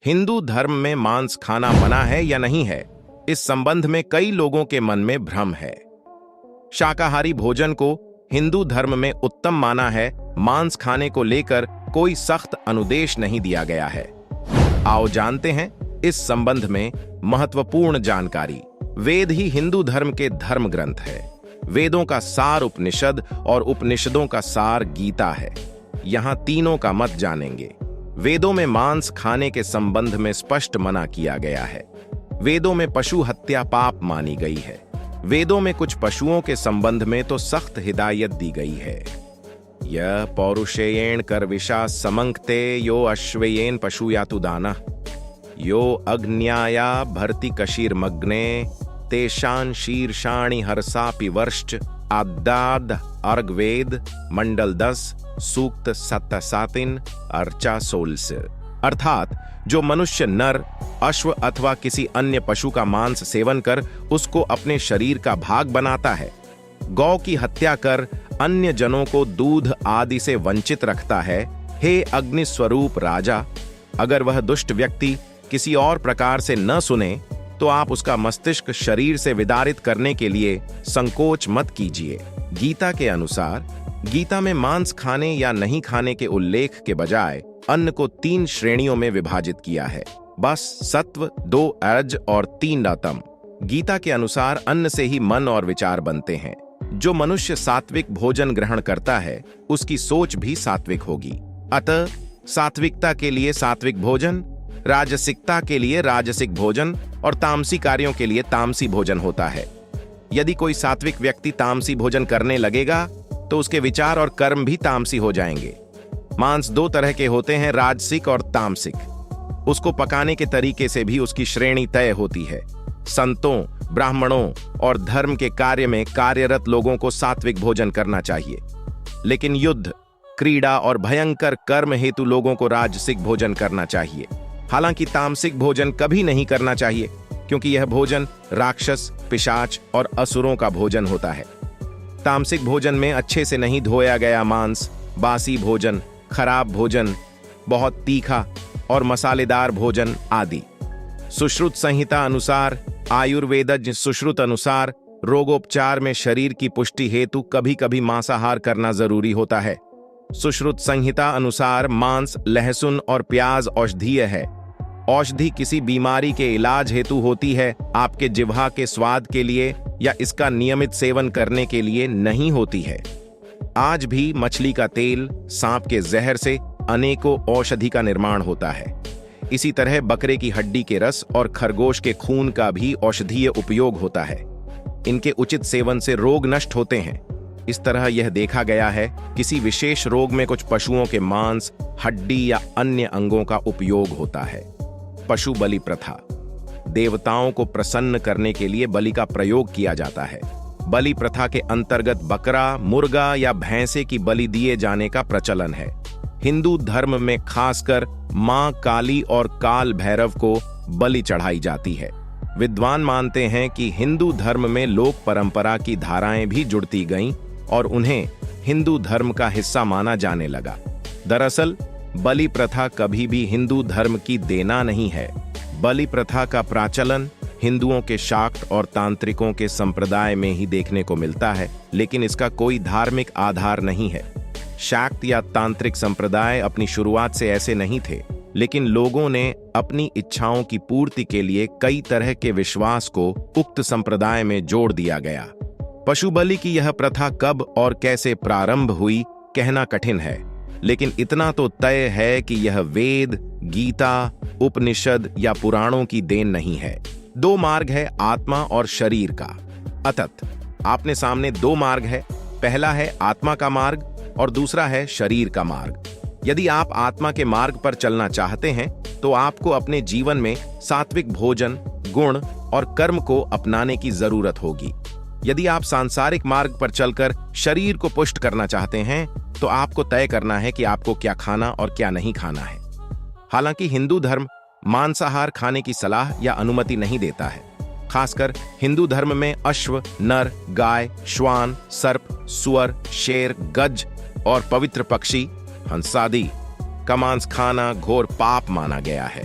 हिंदू धर्म में मांस खाना मना है या नहीं है, इस संबंध में कई लोगों के मन में भ्रम है। शाकाहारी भोजन को हिंदू धर्म में उत्तम माना है। मांस खाने को लेकर कोई सख्त अनुदेश नहीं दिया गया है। आओ जानते हैं इस संबंध में महत्वपूर्ण जानकारी। वेद ही हिंदू धर्म के धर्म ग्रंथ है। वेदों का सार उपनिषद और उपनिषदों का सार गीता है। यहाँ तीनों का मत जानेंगे। वेदों में मांस खाने के संबंध में स्पष्ट मना किया गया है। वेदों में पशु हत्या पाप मानी गई है। वेदों में कुछ पशुओं के संबंध में तो सख्त हिदायत दी गई है। यह पौरुषेयेण कर्विषा समंक्ते यो अश्वयेन पशु यातु दाना यो अग्न्याया भर्ति कशीर्मग्ने तेषां शीर्षाणि हर्षापि वर्ष्ट आद्दाद अर्गवेद मंडल 10 सूक्त 7 अर्चा 16। अर्थात जो मनुष्य नर, अश्व अथवा किसी अन्य पशु का मांस सेवन कर उसको अपने शरीर का भाग बनाता है, गौ की हत्या कर अन्य जनों को दूध आदि से वंचित रखता है, हे अग्नि स्वरूप राजा, अगर वह दुष्ट व्यक्ति किसी और प्रकार से न सुने तो आप उसका मस्तिष्क शरीर से विदारित करने के लिए संकोच मत कीजिए। गीता के अनुसार गीता में मांस खाने या नहीं खाने के उल्लेख के बजाय अन्न को 3 श्रेणियों में विभाजित किया है। बस सत्व, 2 अज और 3 तम। गीता के अनुसार अन्न से ही मन और विचार बनते हैं। जो मनुष्य सात्विक भोजन ग्रहण करता है उसकी सोच भी सात्विक होगी। अतः सात्विकता के लिए सात्विक भोजन, राजसिकता के लिए राजसिक भोजन और तामसी कार्यों के लिए तामसी भोजन होता है। यदि कोई सात्विक व्यक्ति तामसी भोजन करने लगेगा तो उसके विचार और कर्म भी तामसी हो जाएंगे। मांस 2 तरह के होते हैं, राजसिक और तामसिक। उसको पकाने के तरीके से भी उसकी श्रेणी तय होती है। संतों, ब्राह्मणों और धर्म के कार्य में कार्यरत लोगों को सात्विक भोजन करना चाहिए, लेकिन युद्ध, क्रीड़ा और भयंकर कर्म हेतु लोगों को राजसिक भोजन करना चाहिए। हालांकि तामसिक भोजन कभी नहीं करना चाहिए, क्योंकि यह भोजन राक्षस, पिशाच और असुरों का भोजन होता है। तामसिक भोजन में अच्छे से नहीं धोया गया मांस, बासी भोजन, खराब भोजन, बहुत तीखा और मसालेदार भोजन आदि। सुश्रुत संहिता अनुसार, आयुर्वेदज्ञ सुश्रुत अनुसार रोगोपचार में शरीर की पुष्टि हेतु कभी कभी मांसाहार करना जरूरी होता है। सुश्रुत संहिता अनुसार मांस, लहसुन और प्याज औषधीय है। औषधि किसी बीमारी के इलाज हेतु होती है, आपके जिह्वा के स्वाद के लिए या इसका नियमित सेवन करने के लिए नहीं होती है। आज भी मछली का तेल, सांप के जहर से अनेकों औषधि का निर्माण होता है। इसी तरह बकरे की हड्डी के रस और खरगोश के खून का भी औषधीय उपयोग होता है। इनके उचित सेवन से रोग नष्ट होते हैं। इस तरह यह देखा गया है किसी विशेष रोग में कुछ पशुओं के मांस, हड्डी या अन्य अंगों का उपयोग होता है। पशु बलि प्रथा, देवताओं को प्रसन्न करने के लिए बलि का प्रयोग किया जाता है। बलि प्रथा के अंतर्गत बकरा, मुर्गा या भैंसे की बलि दिए जाने का प्रचलन है। हिंदू धर्म में खासकर मां काली और काल भैरव को बलि चढ़ाई जाती है। विद्वान मानते हैं कि हिंदू धर्म में लोक परंपरा की धाराएं भी जुड़ती गईं और उन्हें हिंदू धर्म का हिस्सा माना जाने लगा। दरअसल बलि प्रथा कभी भी हिंदू धर्म की देना नहीं है। बलि प्रथा का प्राचलन हिंदुओं के शाक्त और तांत्रिकों के संप्रदाय में ही देखने को मिलता है, लेकिन इसका कोई धार्मिक आधार नहीं है। शाक्त या तांत्रिक संप्रदाय अपनी शुरुआत से ऐसे नहीं थे, लेकिन लोगों ने अपनी इच्छाओं की पूर्ति के लिए कई तरह के विश्वास को उक्त संप्रदाय में जोड़ दिया गया। पशु बलि की यह प्रथा कब और कैसे प्रारंभ हुई कहना कठिन है, लेकिन इतना तो तय है कि यह वेद, गीता, उपनिषद या पुराणों की देन नहीं है। 2 मार्ग है, आत्मा और शरीर का। अतः आपने सामने 2 मार्ग है। पहला है आत्मा का मार्ग और दूसरा है शरीर का मार्ग। यदि आप आत्मा के मार्ग पर चलना चाहते हैं तो आपको अपने जीवन में सात्विक भोजन, गुण और कर्म को अपनाने की जरूरत होगी। यदि आप सांसारिक मार्ग पर चलकर शरीर को पुष्ट करना चाहते हैं तो आपको तय करना है कि आपको क्या खाना और क्या नहीं खाना है। हालांकि हिंदू धर्म मांसाहार खाने की सलाह या अनुमति नहीं देता है। खासकर हिंदू धर्म में अश्व, नर, गाय, श्वान, सर्प, सुअर, शेर, गज और पवित्र पक्षी हंसादि का मांस खाना घोर पाप माना गया है।